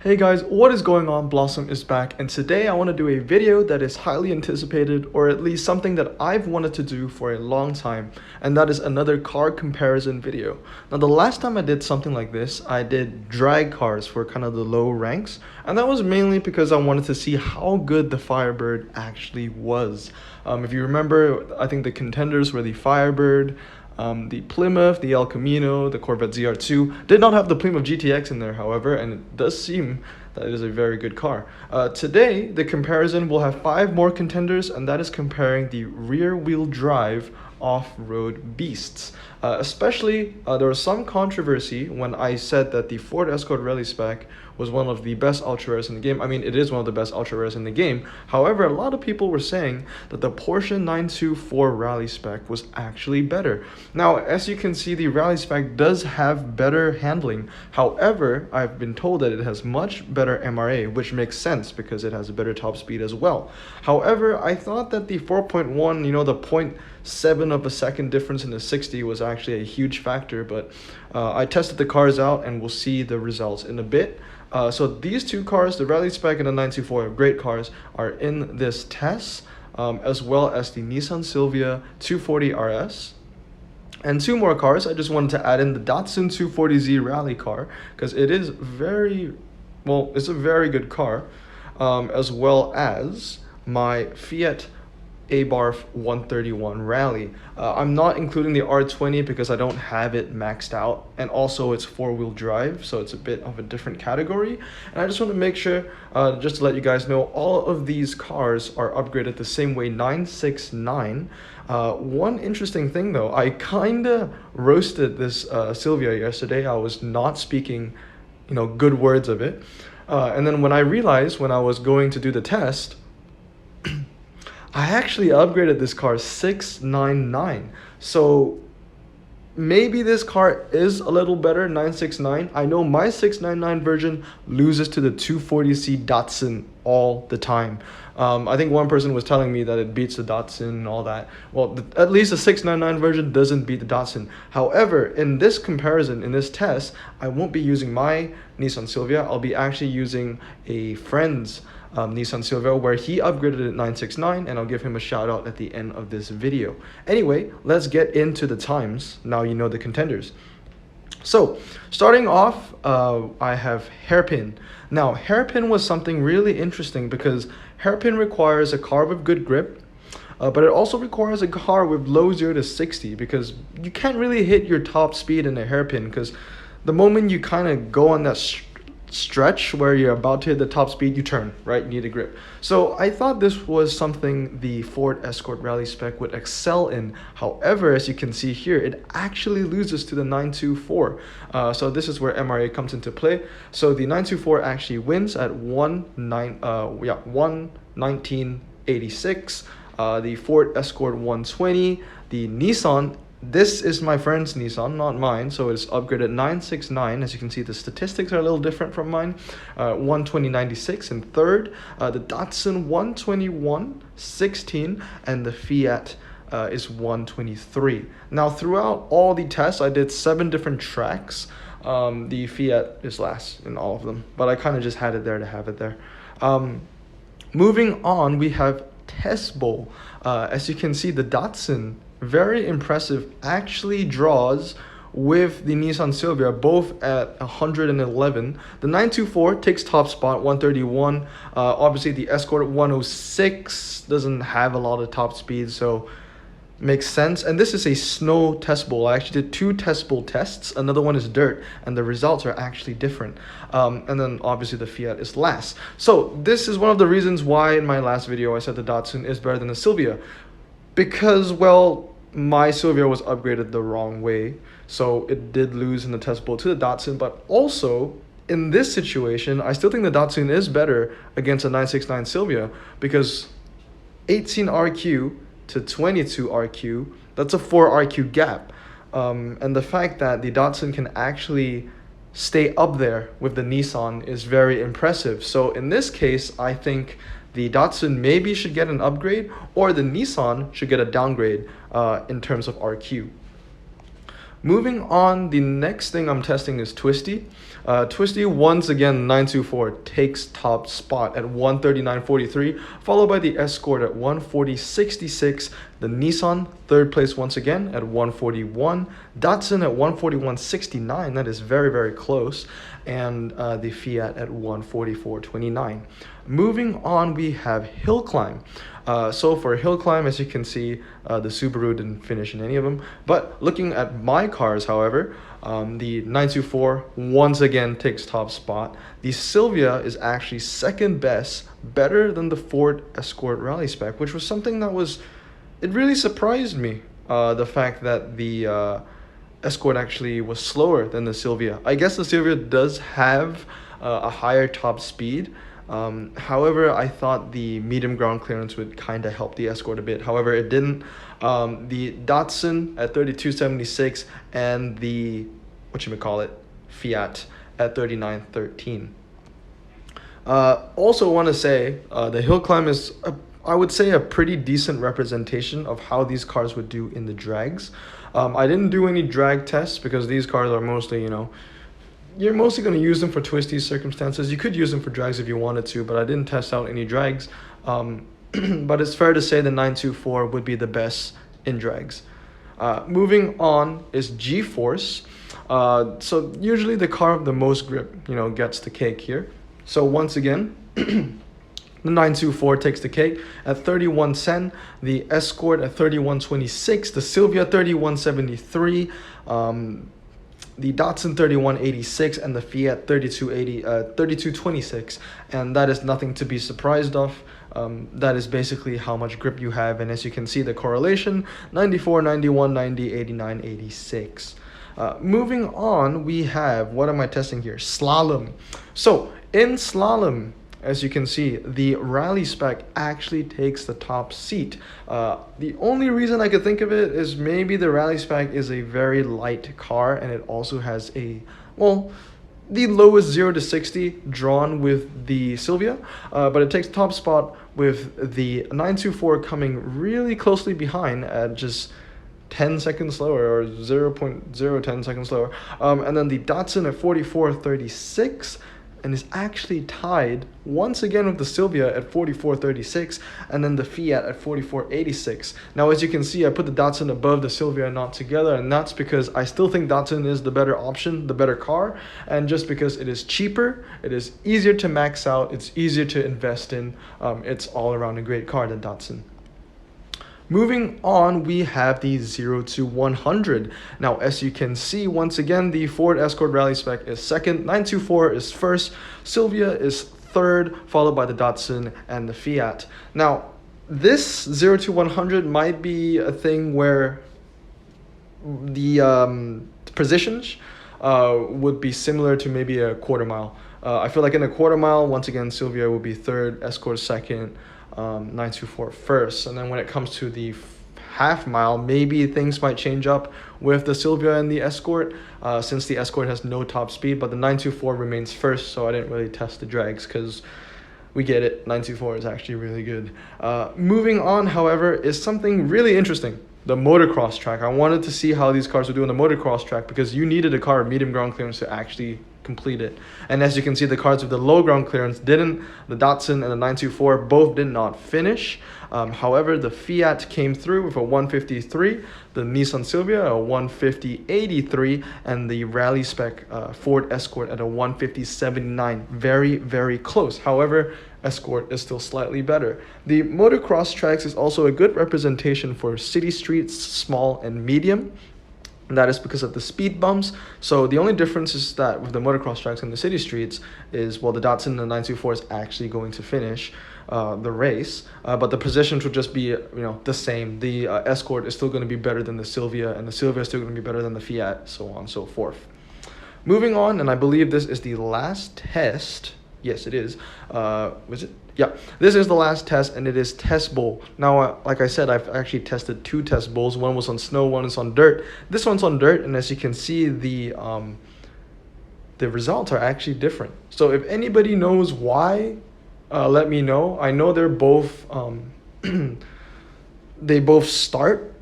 Hey guys, what is going on? Blossom is back, and today I want to do a video that is highly anticipated, or at least something that I've wanted to do for a long time, and that is another car comparison video. Now, the last time I did something like this, I did drag cars for kind of the low ranks, and that was mainly because I wanted to see how good the Firebird actually was. If you remember, I think the contenders were the Firebird, the Plymouth, the El Camino, the Corvette ZR2 did not have the Plymouth GTX in there, however, and it does seem that it is a very good car. Today, the comparison will have 5 more contenders, and that is comparing the rear-wheel drive off-road beasts. Especially, there was some controversy when I said that the Ford Escort Rally Spec was one of the best ultra rares in the game. I mean, it is one of the best ultra rares in the game. However, a lot of people were saying that the Porsche 924 Rally Spec was actually better. Now, as you can see, the Rally Spec does have better handling. However, I've been told that it has much better MRA, which makes sense because it has a better top speed as well. However, I thought that the 4.1, the 0.7 of a second difference in the 60 was actually a huge factor, but I tested the cars out and we'll see the results in a bit. So these two cars, the Rally Spec and the 924, great cars, are in this test, as well as the Nissan Silvia 240 RS. And 2 more cars, I just wanted to add in the Datsun 240Z Rally car, because it is it's a very good car, as well as my Fiat Abarth 131 Rally. I'm not including the R20 because I don't have it maxed out, and also it's 4-wheel drive, so it's a bit of a different category. And I just want to make sure, just to let you guys know, all of these cars are upgraded the same way, 969. One interesting thing though, I kinda roasted this Silvia yesterday. I was not speaking good words of it, and then when I realized when I was going to do the test, I actually upgraded this car 699. So maybe this car is a little better, 969. I know my 699 version loses to the 240Z Datsun all the time. I think one person was telling me that it beats the Datsun and all that. Well, at least the 699 version doesn't beat the Datsun. However, in this comparison, in this test, I won't be using my Nissan Silvia. I'll be actually using a friend's Nissan Silvia, where he upgraded it 969, and I'll give him a shout out at the end of this video. Anyway, let's get into the times. Now you know the contenders. So starting off, I have hairpin. Now hairpin was something really interesting because hairpin requires a car with good grip, but it also requires a car with low 0 to 60, because you can't really hit your top speed in a hairpin, because the moment you kind of go on that stretch where you're about to hit the top speed, you turn, right? You need a grip. So I thought this was something the Ford Escort Rally Spec would excel in. However, as you can see here, it actually loses to the 924. So this is where MRA comes into play. So the 924 actually wins at 119.86. The Ford Escort 120, the Nissan, this is my friend's Nissan, not mine, so it's upgraded 969. As you can see, the statistics are a little different from mine. 120.96 in third, the Datsun 121.16, and the Fiat is 123. Now, throughout all the tests, I did 7 different tracks. The Fiat is last in all of them, but I kind of just had it there to have it there. Moving on, we have testbowl. As you can see, the Datsun, very impressive, actually draws with the Nissan Silvia, both at 111. The 924 takes top spot, 131. Obviously the Escort 106 doesn't have a lot of top speed, so makes sense. And this is a snow test bowl. I actually did 2 test bowl tests. Another one is dirt, and the results are actually different. And then obviously the Fiat is last. So this is one of the reasons why in my last video I said the Datsun is better than the Silvia, because, well, my Silvia was upgraded the wrong way, so it did lose in the test bowl to the Datsun. But also in this situation, I still think the Datsun is better against a 969 Silvia, because 18 RQ to 22 RQ, that's a 4 RQ gap. And the fact that the Datsun can actually stay up there with the Nissan is very impressive. So in this case, I think the Datsun maybe should get an upgrade, or the Nissan should get a downgrade in terms of RQ. Moving on, the next thing I'm testing is twisty. Twisty, once again, 924 takes top spot at 139.43, followed by the Escort at 140.66. The Nissan, third place once again at 141. Datsun at 141.69. That is very, very close. And the Fiat at 144.29. Moving on, we have hill climb. So for hill climb, as you can see, the Subaru didn't finish in any of them. But looking at my cars, however, the 924 once again takes top spot. The Silvia is actually second best, better than the Ford Escort Rally Spec, which was something that it really surprised me. The fact that the Escort actually was slower than the Silvia. I guess the Silvia does have a higher top speed. However, I thought the medium ground clearance would kind of help the Escort a bit. However, it didn't. The Datsun at 32.76 and the Fiat at 39.13. Also want to say the hill climb is I would say a pretty decent representation of how these cars would do in the drags. I didn't do any drag tests because these cars are mostly, you're mostly going to use them for twisty circumstances. You could use them for drags if you wanted to, but I didn't test out any drags. But it's fair to say the 924 would be the best in drags. Moving on is gforce. So usually the car with the most grip, gets the cake here. So once again, the 924 takes the cake at 31.10, the Escort at 31.26, the Silvia 31.73, the Datsun 31.86, and the Fiat 32.26, and that is nothing to be surprised of. That is basically how much grip you have, and as you can see, the correlation 94, 91, 90, 89, 86. Moving on, we have, what am I testing here? Slalom. So in slalom, as you can see, the Rally Spec actually takes the top seat. The only reason I could think of it is maybe the Rally Spec is a very light car, and it also has the lowest 0 to 60 drawn with the Silvia, but it takes top spot with the 924 coming really closely behind at just 10 seconds slower, or 0.010 seconds slower. And then the Datsun at 44.36, and is actually tied once again with the Silvia at 44.36, and then the Fiat at 44.86. Now, as you can see, I put the Datsun above the Silvia, not together, and that's because I still think Datsun is the better option, the better car, and just because it is cheaper, it is easier to max out, it's easier to invest in, it's all around a great car than Datsun. Moving on, we have the 0 to 100. Now, as you can see, once again, the Ford Escort Rally Spec is second, 924 is first, Silvia is third, followed by the Datsun and the Fiat. Now, this 0 to 100 might be a thing where the positions would be similar to maybe a quarter mile. I feel like in a quarter mile, once again, Silvia will be third, Escort second, 924 first, and then when it comes to the half mile, maybe things might change up with the Silvia and the Escort, since the Escort has no top speed, but the 924 remains first, so I didn't really test the drags because we get it, 924 is actually really good. Moving on, however, is something really interesting. The motocross track. I wanted to see how these cars would do on the motocross track because you needed a car of medium ground clearance to actually complete it. And as you can see, the cars with the low ground clearance didn't. The Datsun and the 924 both did not finish. However, the Fiat came through with a 153, the Nissan Silvia a 150.83, and the Rally Spec Ford Escort at a 150.79. Very, very close. However, Escort is still slightly better. The motocross tracks is also a good representation for city streets, small and medium. And that is because of the speed bumps. So the only difference is that with the motocross tracks and the city streets is, well, the Datsun and the 924 is actually going to finish the race, but the positions will just be the same. The Escort is still going to be better than the Silvia, and the Silvia is still going to be better than the Fiat, so on and so forth. Moving on, and I believe this is the last test. Yes, it is. Was it? Yeah, this is the last test, and it is test bowl. Now, like I said, I've actually tested 2 test bowls. One was on snow, one is on dirt. This one's on dirt, and as you can see, the results are actually different. So if anybody knows why, let me know. I know they're both they both start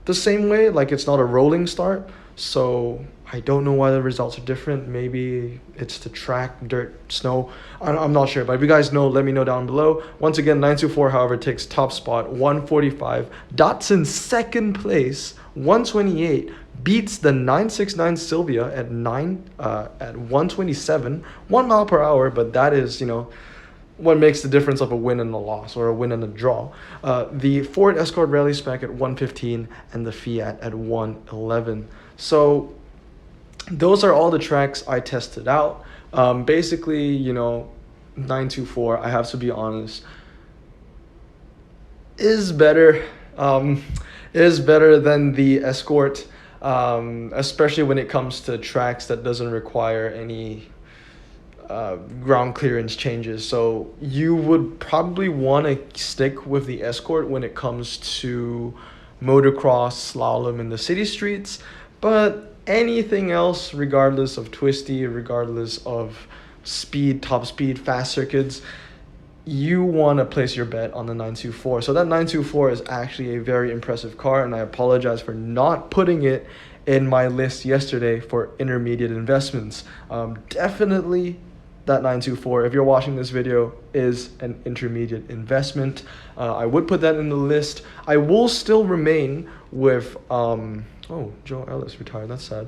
the same way, like it's not a rolling start. So I don't know why the results are different. Maybe it's the track, dirt, snow. I'm not sure, but if you guys know, let me know down below. Once again, 924, however, takes top spot, 145. Datsun second place, 128. Beats the 969 Sylvia at 127, 1 mile per hour, but that is, what makes the difference of a win and a loss, or a win and a draw. The Ford Escort Rally Spec at 115 and the Fiat at 111. So those are all the tracks I tested out. Basically, 924, I have to be honest, is better than the Escort, especially when it comes to tracks that doesn't require any ground clearance changes. So you would probably want to stick with the Escort when it comes to motocross, slalom in the city streets, but anything else, regardless of twisty, regardless of speed, top speed, fast circuits, you want to place your bet on the 924. So that 924 is actually a very impressive car, and I apologize for not putting it in my list yesterday for intermediate investments. Definitely that 924, if you're watching this video, is an intermediate investment. I would put that in the list. I will still remain with oh, Joe Ellis retired, that's sad.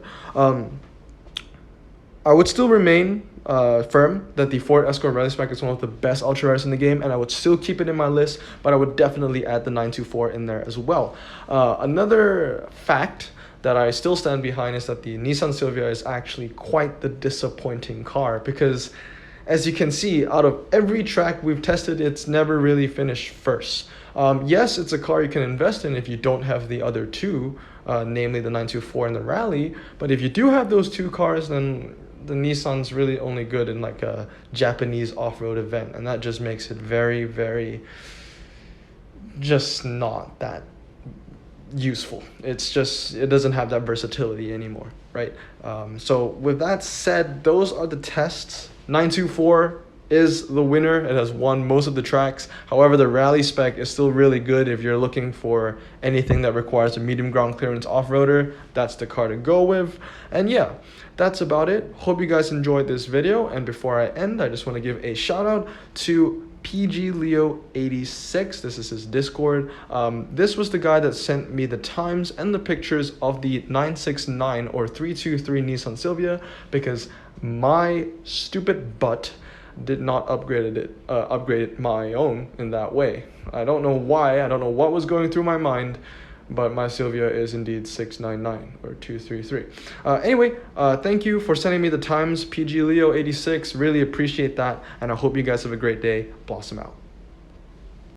I would still remain firm that the Ford Escort Rally Spec is one of the best ultra rares in the game, and I would still keep it in my list, but I would definitely add the 924 in there as well. Another fact that I still stand behind is that the Nissan Silvia is actually quite the disappointing car, because as you can see, out of every track we've tested, it's never really finished first. Yes, it's a car you can invest in if you don't have the other two, namely the 924 and the Rally, but if you do have those two cars, then the Nissan's really only good in like a Japanese off-road event, and that just makes it very, very just not that useful. It's just, it doesn't have that versatility anymore, right? So with that said, those are the tests. 924 is the winner. It has won most of the tracks. However, the Rally Spec is still really good if you're looking for anything that requires a medium ground clearance off-roader. That's the car to go with. And yeah, that's about it. Hope you guys enjoyed this video, and before I end, I just want to give a shout out to PG Leo 86. This is his Discord. This was the guy that sent me the times and the pictures of the 969 or 323 Nissan Silvia, because my stupid butt did not upgrade my own in that way. I don't know why. I don't know what was going through my mind, but my Silvia is indeed 699 or 233. Anyway, thank you for sending me the times, PG Leo 86. Really appreciate that, and I hope you guys have a great day. Blossom out.